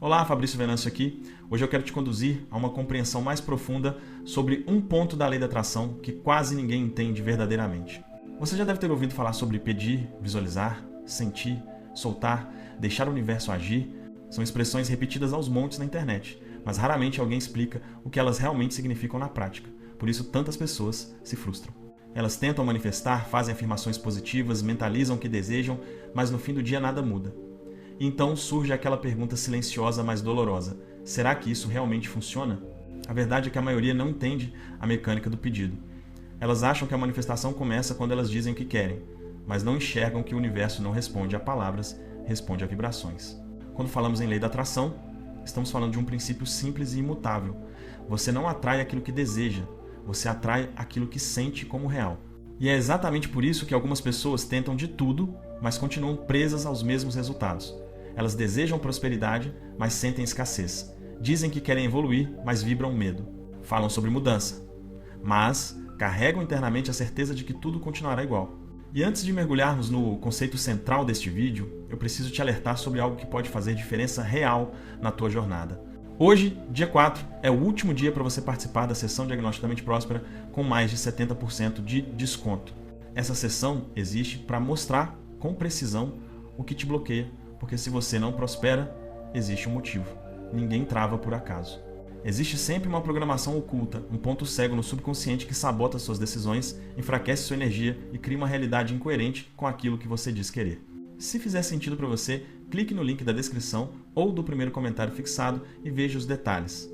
Olá, Fabrício Venâncio aqui. Hoje eu quero te conduzir a uma compreensão mais profunda sobre um ponto da lei da atração que quase ninguém entende verdadeiramente. Você já deve ter ouvido falar sobre pedir, visualizar, sentir, soltar, deixar o universo agir. São expressões repetidas aos montes na internet, mas raramente alguém explica o que elas realmente significam na prática. Por isso tantas pessoas se frustram. Elas tentam manifestar, fazem afirmações positivas, mentalizam o que desejam, mas no fim do dia nada muda. Então surge aquela pergunta silenciosa, mas dolorosa: será que isso realmente funciona? A verdade é que a maioria não entende a mecânica do pedido. Elas acham que a manifestação começa quando elas dizem o que querem, mas não enxergam que o universo não responde a palavras, responde a vibrações. Quando falamos em lei da atração, estamos falando de um princípio simples e imutável. Você não atrai aquilo que deseja, você atrai aquilo que sente como real. E é exatamente por isso que algumas pessoas tentam de tudo, mas continuam presas aos mesmos resultados. Elas desejam prosperidade, mas sentem escassez. Dizem que querem evoluir, mas vibram medo. Falam sobre mudança, mas carregam internamente a certeza de que tudo continuará igual. E antes de mergulharmos no conceito central deste vídeo, eu preciso te alertar sobre algo que pode fazer diferença real na tua jornada. Hoje, dia 4, é o último dia para você participar da sessão Diagnosticamente Próspera com mais de 70% de desconto. Essa sessão existe para mostrar com precisão o que te bloqueia, porque se você não prospera, existe um motivo. Ninguém trava por acaso. Existe sempre uma programação oculta, um ponto cego no subconsciente que sabota suas decisões, enfraquece sua energia e cria uma realidade incoerente com aquilo que você diz querer. Se fizer sentido para você, clique no link da descrição ou do primeiro comentário fixado e veja os detalhes.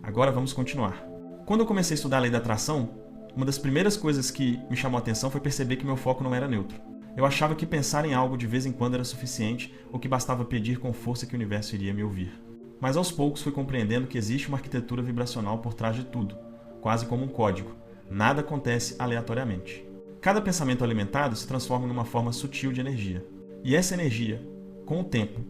Agora vamos continuar. Quando eu comecei a estudar a lei da atração, uma das primeiras coisas que me chamou a atenção foi perceber que meu foco não era neutro. Eu achava que pensar em algo de vez em quando era suficiente ou que bastava pedir com força que o universo iria me ouvir. Mas aos poucos fui compreendendo que existe uma arquitetura vibracional por trás de tudo, quase como um código. Nada acontece aleatoriamente. Cada pensamento alimentado se transforma numa forma sutil de energia. E essa energia, com o tempo,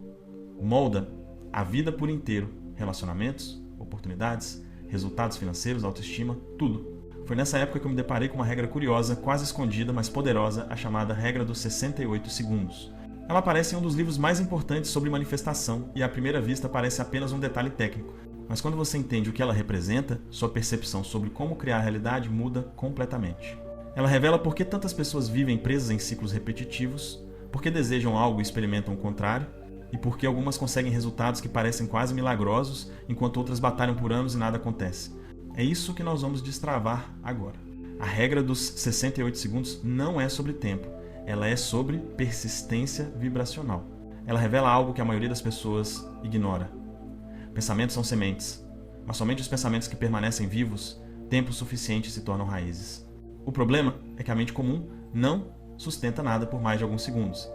molda a vida por inteiro, relacionamentos, oportunidades, resultados financeiros, autoestima, tudo. Foi nessa época que eu me deparei com uma regra curiosa, quase escondida, mas poderosa, a chamada regra dos 68 segundos. Ela aparece em um dos livros mais importantes sobre manifestação e à primeira vista parece apenas um detalhe técnico. Mas quando você entende o que ela representa, sua percepção sobre como criar a realidade muda completamente. Ela revela por que tantas pessoas vivem presas em ciclos repetitivos, por que desejam algo e experimentam o contrário, e por que algumas conseguem resultados que parecem quase milagrosos, enquanto outras batalham por anos e nada acontece. É isso que nós vamos destravar agora. A regra dos 68 segundos não é sobre tempo, ela é sobre persistência vibracional. Ela revela algo que a maioria das pessoas ignora. Pensamentos são sementes, mas somente os pensamentos que permanecem vivos, tempo suficiente se tornam raízes. O problema é que a mente comum não sustenta nada por mais de alguns segundos.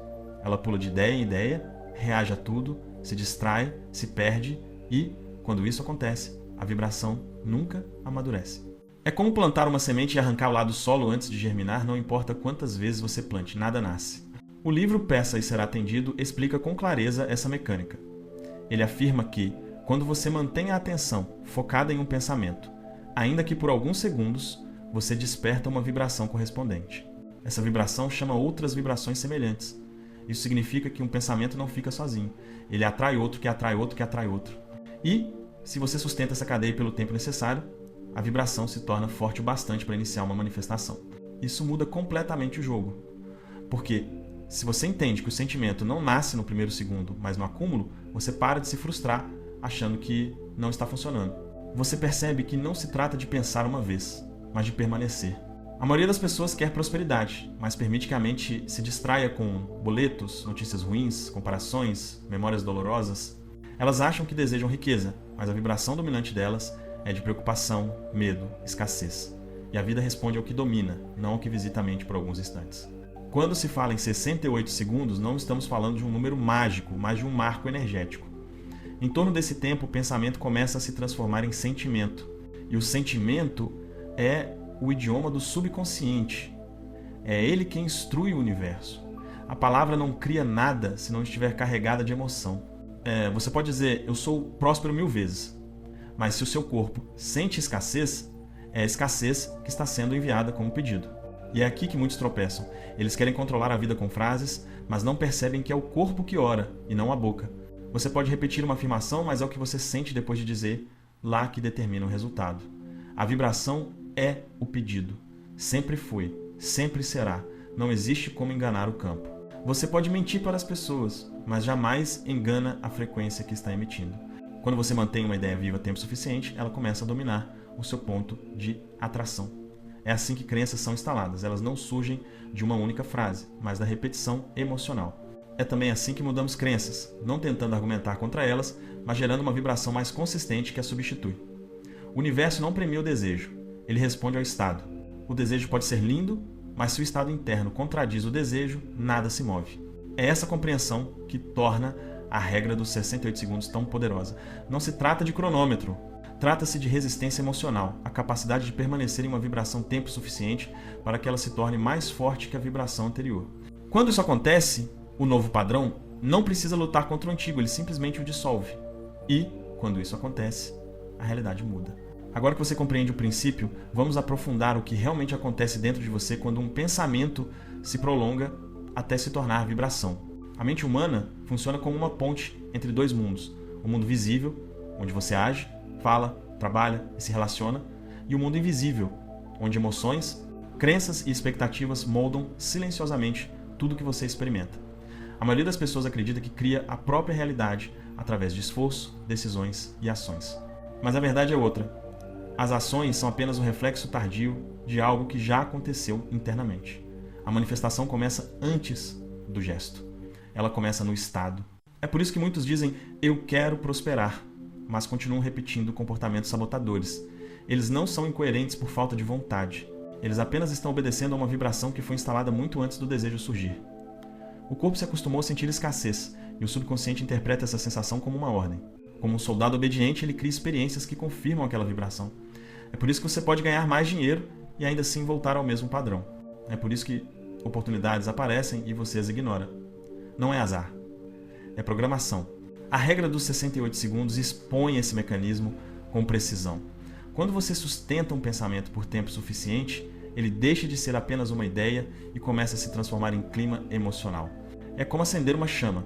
Ela pula de ideia em ideia, reage a tudo, se distrai, se perde e, quando isso acontece, a vibração nunca amadurece. É como plantar uma semente e arrancar lá do solo antes de germinar, não importa quantas vezes você plante, nada nasce. O livro Peça e Será Atendido explica com clareza essa mecânica. Ele afirma que, quando você mantém a atenção focada em um pensamento, ainda que por alguns segundos, você desperta uma vibração correspondente. Essa vibração chama outras vibrações semelhantes. Isso significa que um pensamento não fica sozinho. Ele atrai outro, que atrai outro, que atrai outro. E, se você sustenta essa cadeia pelo tempo necessário, a vibração se torna forte o bastante para iniciar uma manifestação. Isso muda completamente o jogo. Porque, se você entende que o sentimento não nasce no primeiro segundo, mas no acúmulo, você para de se frustrar achando que não está funcionando. Você percebe que não se trata de pensar uma vez, mas de permanecer. A maioria das pessoas quer prosperidade, mas permite que a mente se distraia com boletos, notícias ruins, comparações, memórias dolorosas. Elas acham que desejam riqueza, mas a vibração dominante delas é de preocupação, medo, escassez. E a vida responde ao que domina, não ao que visita a mente por alguns instantes. Quando se fala em 68 segundos, não estamos falando de um número mágico, mas de um marco energético. Em torno desse tempo, o pensamento começa a se transformar em sentimento. E o sentimento é o idioma do subconsciente. É ele quem instrui o universo. A palavra não cria nada se não estiver carregada de emoção. Você pode dizer, eu sou próspero 1000 vezes. Mas se o seu corpo sente escassez, é a escassez que está sendo enviada como pedido. E é aqui que muitos tropeçam. Eles querem controlar a vida com frases, mas não percebem que é o corpo que ora e não a boca. Você pode repetir uma afirmação, mas é o que você sente depois de dizer lá que determina o resultado. A vibração é o pedido. Sempre foi, sempre será. Não existe como enganar o campo. Você pode mentir para as pessoas, mas jamais engana a frequência que está emitindo. Quando você mantém uma ideia viva tempo suficiente, ela começa a dominar o seu ponto de atração. É assim que crenças são instaladas. Elas não surgem de uma única frase, mas da repetição emocional. É também assim que mudamos crenças, não tentando argumentar contra elas, mas gerando uma vibração mais consistente que a substitui. O universo não premia o desejo, ele responde ao estado. O desejo pode ser lindo, mas se o estado interno contradiz o desejo, nada se move. É essa compreensão que torna a regra dos 68 segundos tão poderosa. Não se trata de cronômetro, trata-se de resistência emocional, a capacidade de permanecer em uma vibração tempo suficiente para que ela se torne mais forte que a vibração anterior. Quando isso acontece, o novo padrão não precisa lutar contra o antigo, ele simplesmente o dissolve. E, quando isso acontece, a realidade muda. Agora que você compreende o princípio, vamos aprofundar o que realmente acontece dentro de você quando um pensamento se prolonga até se tornar vibração. A mente humana funciona como uma ponte entre dois mundos. O mundo visível, onde você age, fala, trabalha e se relaciona, e o mundo invisível, onde emoções, crenças e expectativas moldam silenciosamente tudo que você experimenta. A maioria das pessoas acredita que cria a própria realidade através de esforço, decisões e ações. Mas a verdade é outra. As ações são apenas um reflexo tardio de algo que já aconteceu internamente. A manifestação começa antes do gesto. Ela começa no estado. É por isso que muitos dizem, eu quero prosperar, mas continuam repetindo comportamentos sabotadores. Eles não são incoerentes por falta de vontade. Eles apenas estão obedecendo a uma vibração que foi instalada muito antes do desejo surgir. O corpo se acostumou a sentir escassez, e o subconsciente interpreta essa sensação como uma ordem. Como um soldado obediente, ele cria experiências que confirmam aquela vibração. É por isso que você pode ganhar mais dinheiro e ainda assim voltar ao mesmo padrão. É por isso que oportunidades aparecem e você as ignora. Não é azar. É programação. A regra dos 68 segundos expõe esse mecanismo com precisão. Quando você sustenta um pensamento por tempo suficiente, ele deixa de ser apenas uma ideia e começa a se transformar em clima emocional. É como acender uma chama.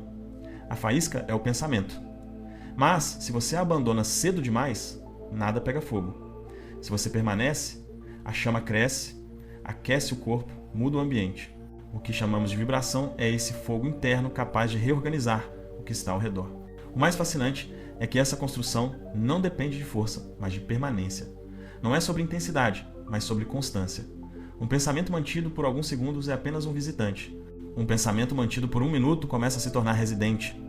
A faísca é o pensamento. Mas, se você a abandona cedo demais, nada pega fogo. Se você permanece, a chama cresce, aquece o corpo, muda o ambiente. O que chamamos de vibração é esse fogo interno capaz de reorganizar o que está ao redor. O mais fascinante é que essa construção não depende de força, mas de permanência. Não é sobre intensidade, mas sobre constância. Um pensamento mantido por alguns segundos é apenas um visitante. Um pensamento mantido por 1 minuto começa a se tornar residente.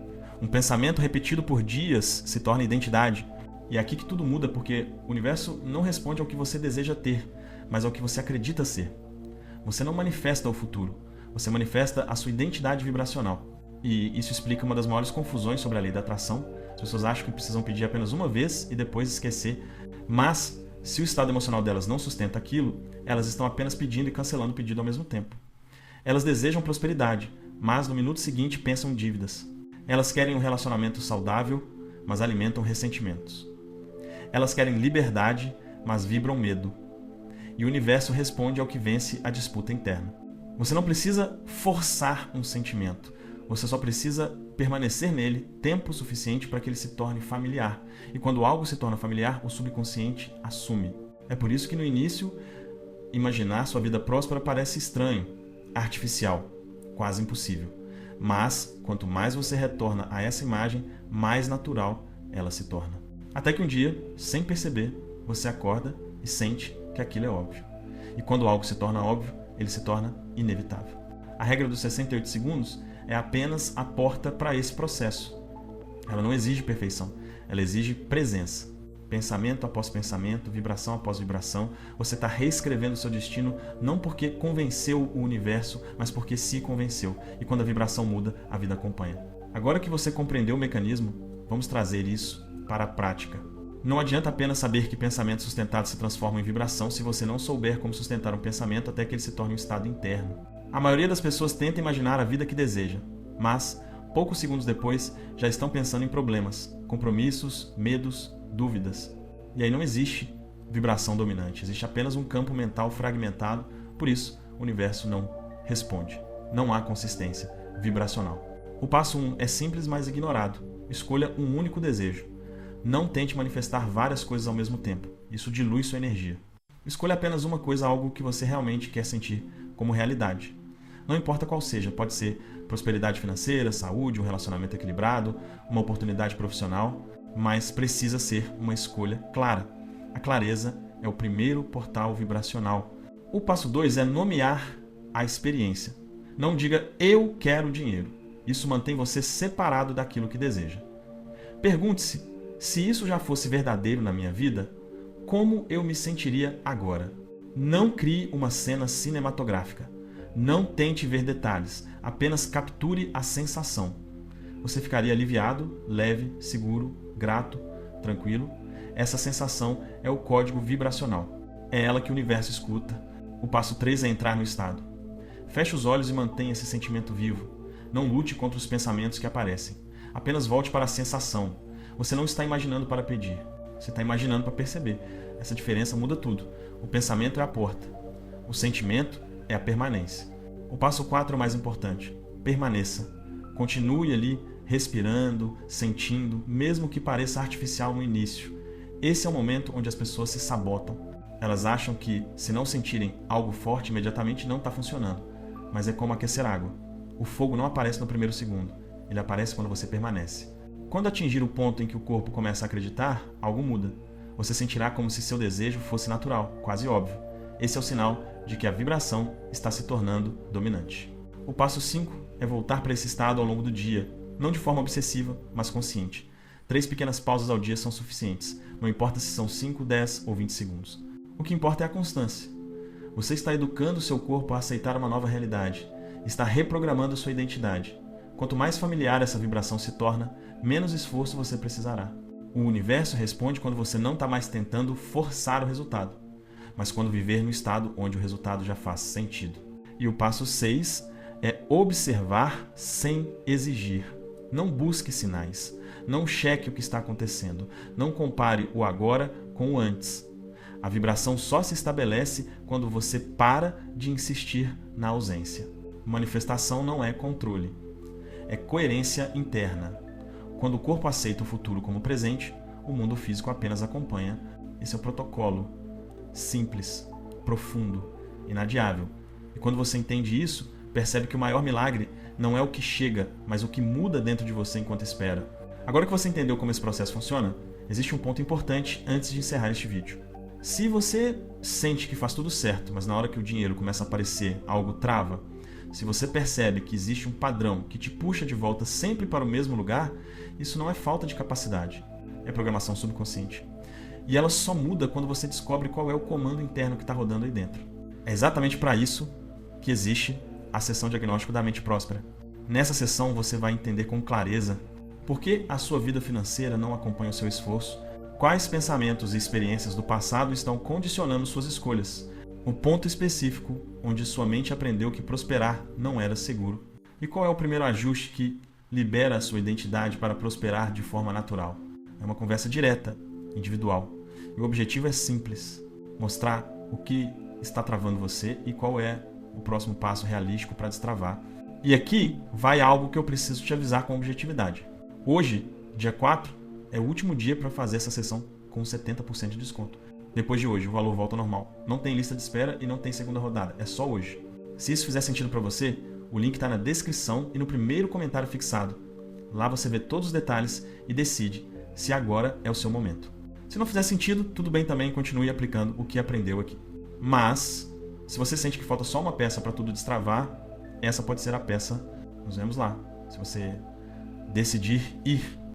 Um pensamento repetido por dias se torna identidade. E é aqui que tudo muda, porque o universo não responde ao que você deseja ter, mas ao que você acredita ser. Você não manifesta o futuro, você manifesta a sua identidade vibracional. E isso explica uma das maiores confusões sobre a lei da atração. As pessoas acham que precisam pedir apenas uma vez e depois esquecer. Mas, se o estado emocional delas não sustenta aquilo, elas estão apenas pedindo e cancelando o pedido ao mesmo tempo. Elas desejam prosperidade, mas no minuto seguinte pensam em dívidas. Elas querem um relacionamento saudável, mas alimentam ressentimentos. Elas querem liberdade, mas vibram medo. E o universo responde ao que vence a disputa interna. Você não precisa forçar um sentimento. Você só precisa permanecer nele tempo suficiente para que ele se torne familiar. E quando algo se torna familiar, o subconsciente assume. É por isso que no início, imaginar sua vida próspera parece estranho, artificial, quase impossível. Mas, quanto mais você retorna a essa imagem, mais natural ela se torna. Até que um dia, sem perceber, você acorda e sente que aquilo é óbvio. E quando algo se torna óbvio, ele se torna inevitável. A regra dos 68 segundos é apenas a porta para esse processo. Ela não exige perfeição, ela exige presença. Pensamento após pensamento, vibração após vibração, você está reescrevendo o seu destino não porque convenceu o universo, mas porque se convenceu. E quando a vibração muda, a vida acompanha. Agora que você compreendeu o mecanismo, vamos trazer isso para a prática. Não adianta apenas saber que pensamentos sustentados se transformam em vibração se você não souber como sustentar um pensamento até que ele se torne um estado interno. A maioria das pessoas tenta imaginar a vida que deseja, mas, poucos segundos depois, já estão pensando em problemas, compromissos, medos, dúvidas. E aí não existe vibração dominante, existe apenas um campo mental fragmentado, por isso o universo não responde. Não há consistência vibracional. O passo 1 é simples, mas ignorado. escolha um único desejo. Não tente manifestar várias coisas ao mesmo tempo. Isso dilui sua energia. Escolha apenas uma coisa, algo que você realmente quer sentir como realidade. Não importa qual seja, pode ser prosperidade financeira, saúde, um relacionamento equilibrado, uma oportunidade profissional, mas precisa ser uma escolha clara. A clareza é o primeiro portal vibracional. O passo 2 é nomear a experiência. Não diga eu quero dinheiro. Isso mantém você separado daquilo que deseja. Pergunte-se, se isso já fosse verdadeiro na minha vida, como eu me sentiria agora? Não crie uma cena cinematográfica. Não tente ver detalhes, apenas capture a sensação. Você ficaria aliviado, leve, seguro, grato, tranquilo. Essa sensação é o código vibracional. É ela que o universo escuta. O passo 3 é entrar no estado. Feche os olhos e mantenha esse sentimento vivo. Não lute contra os pensamentos que aparecem. Apenas volte para a sensação. Você não está imaginando para pedir. Você está imaginando para perceber. Essa diferença muda tudo. O pensamento é a porta. O sentimento é a permanência. O passo 4 é o mais importante. Permaneça. Continue ali respirando, sentindo, mesmo que pareça artificial no início. Esse é o momento onde as pessoas se sabotam. Elas acham que, se não sentirem algo forte, imediatamente não está funcionando. Mas é como aquecer água. O fogo não aparece no primeiro segundo. Ele aparece quando você permanece. Quando atingir o ponto em que o corpo começa a acreditar, algo muda. Você sentirá como se seu desejo fosse natural, quase óbvio. Esse é o sinal de que a vibração está se tornando dominante. O passo 5 é voltar para esse estado ao longo do dia, não de forma obsessiva, mas consciente. 3 pequenas pausas ao dia são suficientes, não importa se são 5, 10 ou 20 segundos. O que importa é a constância. Você está educando o seu corpo a aceitar uma nova realidade, está reprogramando sua identidade. Quanto mais familiar essa vibração se torna, menos esforço você precisará. O universo responde quando você não está mais tentando forçar o resultado, mas quando viver no estado onde o resultado já faz sentido. E o passo 6 é observar sem exigir. Não busque sinais. Não cheque o que está acontecendo. Não compare o agora com o antes. A vibração só se estabelece quando você para de insistir na ausência. Manifestação não é controle. É coerência interna. Quando o corpo aceita o futuro como presente, o mundo físico apenas acompanha. Esse é o protocolo. Simples, profundo, inadiável. E quando você entende isso, percebe que o maior milagre não é o que chega, mas o que muda dentro de você enquanto espera. Agora que você entendeu como esse processo funciona, existe um ponto importante antes de encerrar este vídeo. Se você sente que faz tudo certo, mas na hora que o dinheiro começa a aparecer, algo trava, se você percebe que existe um padrão que te puxa de volta sempre para o mesmo lugar, isso não é falta de capacidade, é programação subconsciente. E ela só muda quando você descobre qual é o comando interno que está rodando aí dentro. É exatamente para isso que existe a sessão diagnóstico da mente próspera. Nessa sessão você vai entender com clareza por que a sua vida financeira não acompanha o seu esforço, quais pensamentos e experiências do passado estão condicionando suas escolhas, o ponto específico onde sua mente aprendeu que prosperar não era seguro, e qual é o primeiro ajuste que libera a sua identidade para prosperar de forma natural. É uma conversa direta, individual, e o objetivo é simples: mostrar o que está travando você e qual é o próximo passo realístico para destravar. E aqui vai algo que eu preciso te avisar com objetividade. Hoje, dia 4, é o último dia para fazer essa sessão com 70% de desconto. Depois de hoje, o valor volta ao normal. Não tem lista de espera e não tem segunda rodada. É só hoje. Se isso fizer sentido para você, o link está na descrição e no primeiro comentário fixado. Lá você vê todos os detalhes e decide se agora é o seu momento. Se não fizer sentido, tudo bem também, continue aplicando o que aprendeu aqui. Mas, se você sente que falta só uma peça para tudo destravar, essa pode ser a peça. Nos vemos lá. Se você decidir ir